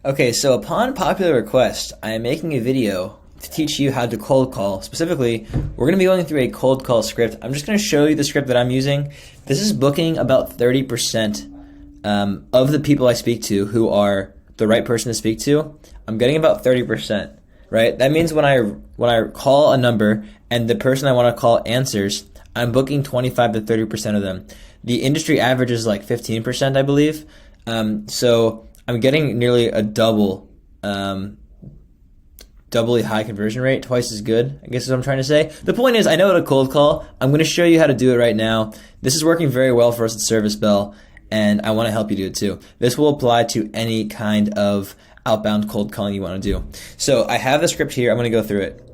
Okay, so upon popular request, I am making a video to teach you how to cold call. Specifically, we're going to be going through a cold call script. I'm just going to show you the script that I'm using. This is booking about 30% of the people I speak to who are the right person to speak to. I'm getting about 30%, right? That means when I call a number and the person I want to call answers, I'm booking 25 to 30% of them. The industry average is like 15%, I believe. So I'm getting nearly a doubly high conversion rate, twice as good, I guess is what I'm trying to say. The point is, I know how to cold call. I'm going to show you how to do it right now. This is working very well for us at Service Bell, and I want to help you do it too. This will apply to any kind of outbound cold calling you want to do. So I have the script here. I'm going to go through it.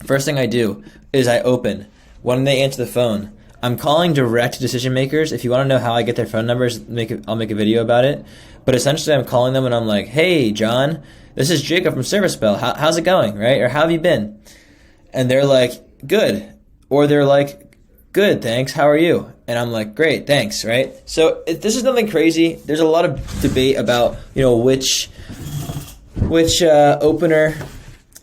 First thing I do is I open. When they answer the phone, I'm calling direct decision makers. If you want to know how I get their phone numbers, I'll make a video about it. But essentially, I'm calling them and I'm like, "Hey, John, this is Jacob from Service Bell. How's it going, right? Or how have you been?" And they're like, "Good." Or they're like, "Good, thanks. How are you?" And I'm like, "Great, thanks," right? So this is nothing crazy. There's a lot of debate about, which opener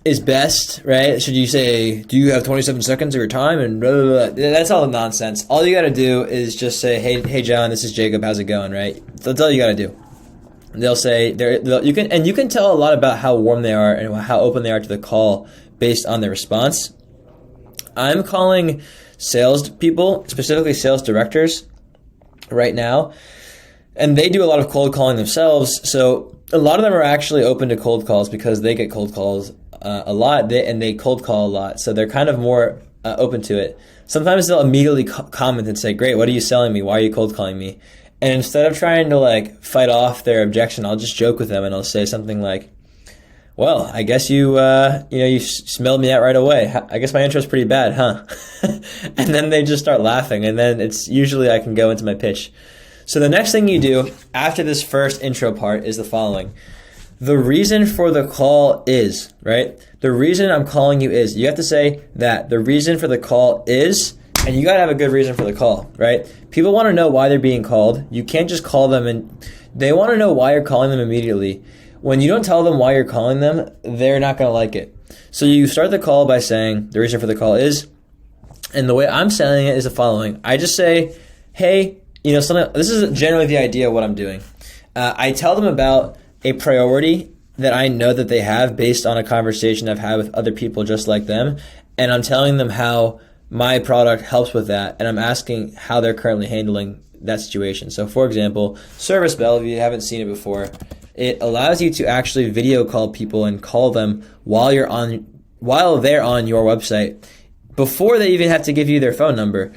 is best, right? Should you say, "Do you have 27 seconds of your time?" And blah, blah, blah. That's all nonsense. All you got to do is just say, hey, John, this is Jacob. How's it going, right? That's all you got to do. They'll say you can tell a lot about how warm they are and how open they are to the call based on their response. I'm calling sales people, specifically sales directors, right now, and they do a lot of cold calling themselves. So a lot of them are actually open to cold calls because they get cold calls a lot, and they cold call a lot. So they're kind of more open to it. Sometimes they'll immediately comment and say, "Great, what are you selling me? Why are you cold calling me?" And instead of trying to fight off their objection, I'll just joke with them and I'll say something like, "Well, I guess you smelled me out right away. I guess my intro's pretty bad, huh?" And then they just start laughing, and then it's usually I can go into my pitch. So the next thing you do after this first intro part is the following. The reason for the call is, right? The reason I'm calling you is, you have to say that the reason for the call is, and you got to have a good reason for the call, right? People want to know why they're being called. You can't just call them, and they want to know why you're calling them immediately. When you don't tell them why you're calling them, they're not going to like it. So you start the call by saying the reason for the call is, and the way I'm saying it is the following. I just say, "Hey, something." This is generally the idea of what I'm doing. I tell them about a priority that I know that they have based on a conversation I've had with other people just like them, and I'm telling them how my product helps with that, and I'm asking how they're currently handling that situation. So for example, Service Bell, if you haven't seen it before, it allows you to actually video call people and call them while they're on your website before they even have to give you their phone number,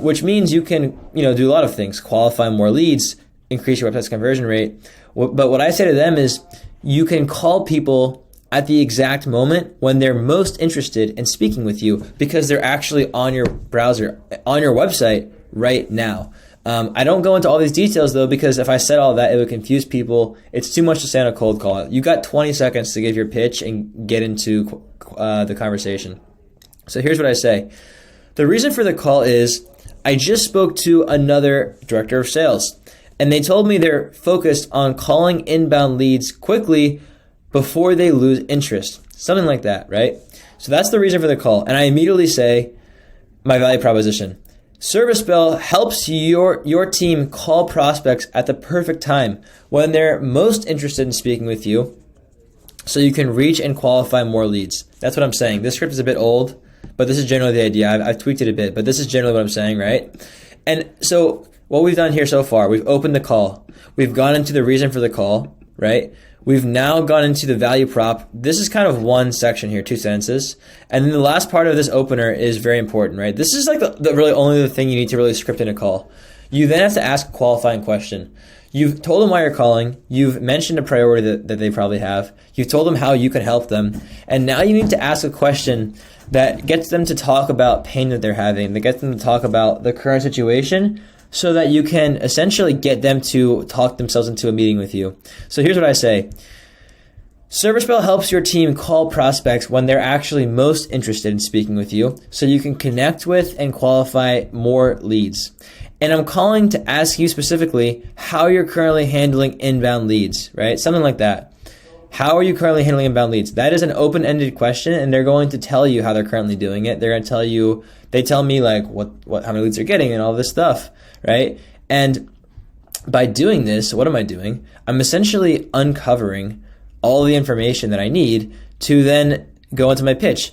which means you can do a lot of things: qualify more leads, increase your website's conversion rate. But what I say to them is, you can call people at the exact moment when they're most interested in speaking with you because they're actually on your browser, on your website right now. I don't go into all these details though, because if I said all that, it would confuse people. It's too much to say on a cold call. You got 20 seconds to give your pitch and get into the conversation. So here's what I say. The reason for the call is, I just spoke to another director of sales, and they told me they're focused on calling inbound leads quickly before they lose interest. Something like that, right? So that's the reason for the call. And I immediately say my value proposition. Service Bell helps your team call prospects at the perfect time when they're most interested in speaking with you, so you can reach and qualify more leads. That's what I'm saying. This script is a bit old, but this is generally the idea. I've tweaked it a bit, but this is generally what I'm saying, right? And so what we've done here so far, we've opened the call. We've gone into the reason for the call, right? We've now gone into the value prop. This is kind of one section here, 2 sentences. And then the last part of this opener is very important, right? This is the really only the thing you need to really script in a call. You then have to ask a qualifying question. You've told them why you're calling. You've mentioned a priority that they probably have. You've told them how you can help them. And now you need to ask a question that gets them to talk about pain that they're having, that gets them to talk about the current situation, so that you can essentially get them to talk themselves into a meeting with you. So here's what I say. Service Bell helps your team call prospects when they're actually most interested in speaking with you, so you can connect with and qualify more leads. And I'm calling to ask you specifically how you're currently handling inbound leads, right? Something like that. how are you currently handling inbound leads? That is an open-ended question, and they're going to tell you how they're currently doing it. They're going to tell you, they tell me like how many leads they're getting and all this stuff, right? And by doing this, what am I doing? I'm essentially uncovering all the information that I need to then go into my pitch.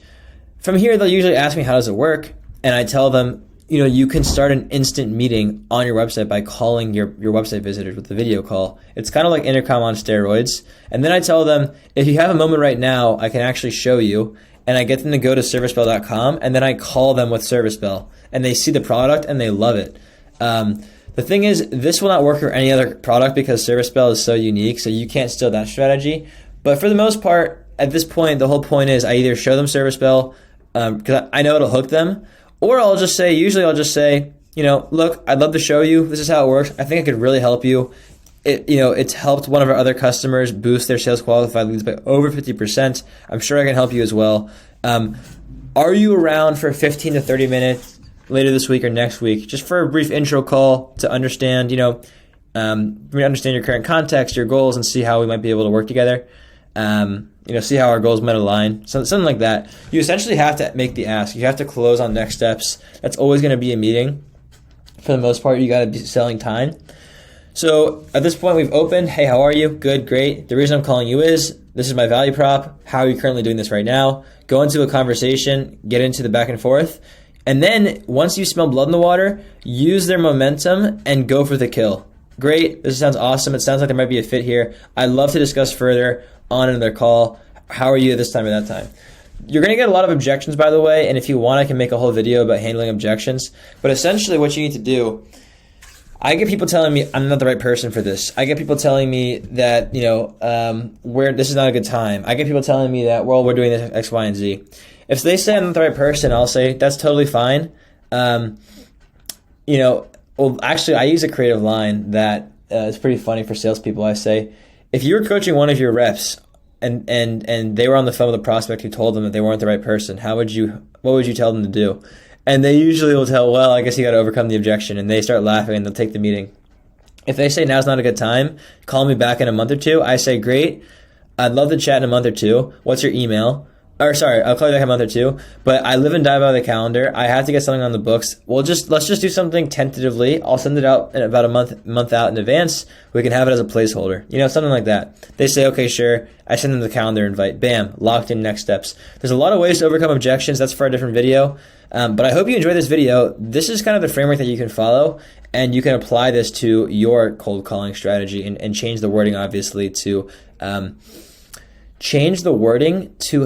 From here, they'll usually ask me, how does it work? And I tell them, you can start an instant meeting on your website by calling your website visitors with a video call. It's kind of like intercom on steroids. And then I tell them, if you have a moment right now, I can actually show you. And I get them to go to servicebell.com, and then I call them with ServiceBell. And they see the product, and they love it. The thing is, this will not work for any other product because ServiceBell is so unique, so you can't steal that strategy. But for the most part, at this point, the whole point is I either show them ServiceBell, because I know it'll hook them, or I'll just say, look, I'd love to show you. This is how it works. I think it could really help you. It's helped one of our other customers boost their sales qualified leads by over 50%. I'm sure I can help you as well. Are you around for 15 to 30 minutes later this week or next week, just for a brief intro call to understand, understand your current context, your goals, and see how we might be able to work together? See how our goals might align, something like that. You essentially have to make the ask. You have to close on next steps. That's always going to be a meeting. For the most part, you got to be selling time. So at this point, we've opened. Hey, how are you? Good, great. The reason I'm calling you is this is my value prop. How are you currently doing this right now? Go into a conversation, get into the back and forth. And then once you smell blood in the water, use their momentum and go for the kill. Great. This sounds awesome. It sounds like there might be a fit here. I'd love to discuss further on another call. How are you this time or that time? You're going to get a lot of objections, by the way, and if you want, I can make a whole video about handling objections. But essentially what you need to do, I get people telling me I'm not the right person for this. I get people telling me that, this is not a good time. I get people telling me that, we're doing this X, Y, and Z. If they say I'm not the right person, I'll say that's totally fine. Actually, I use a creative line that is pretty funny for salespeople. I say, if you were coaching one of your reps and they were on the phone with a prospect who told them that they weren't the right person, what would you tell them to do? And they usually will tell, well, I guess you got to overcome the objection, and they start laughing and they'll take the meeting. If they say now's not a good time, call me back in a month or two, I say, great, I'd love to chat in a month or two. What's your email? I'll call you back in a month or two, but I live and die by the calendar. I have to get something on the books. Let's just do something tentatively. I'll send it out in about a month out in advance. We can have it as a placeholder, something like that. They say, okay, sure. I send them the calendar invite. Bam, locked in next steps. There's a lot of ways to overcome objections. That's for a different video. But I hope you enjoyed this video. This is kind of the framework that you can follow, and you can apply this to your cold calling strategy and change the wording, obviously, to change the wording to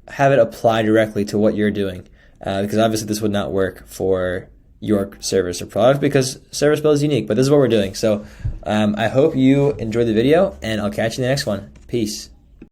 have it apply directly to what you're doing. Because obviously this would not work for your service or product because ServiceBell is unique, but this is what we're doing. So I hope you enjoyed the video, and I'll catch you in the next one. Peace.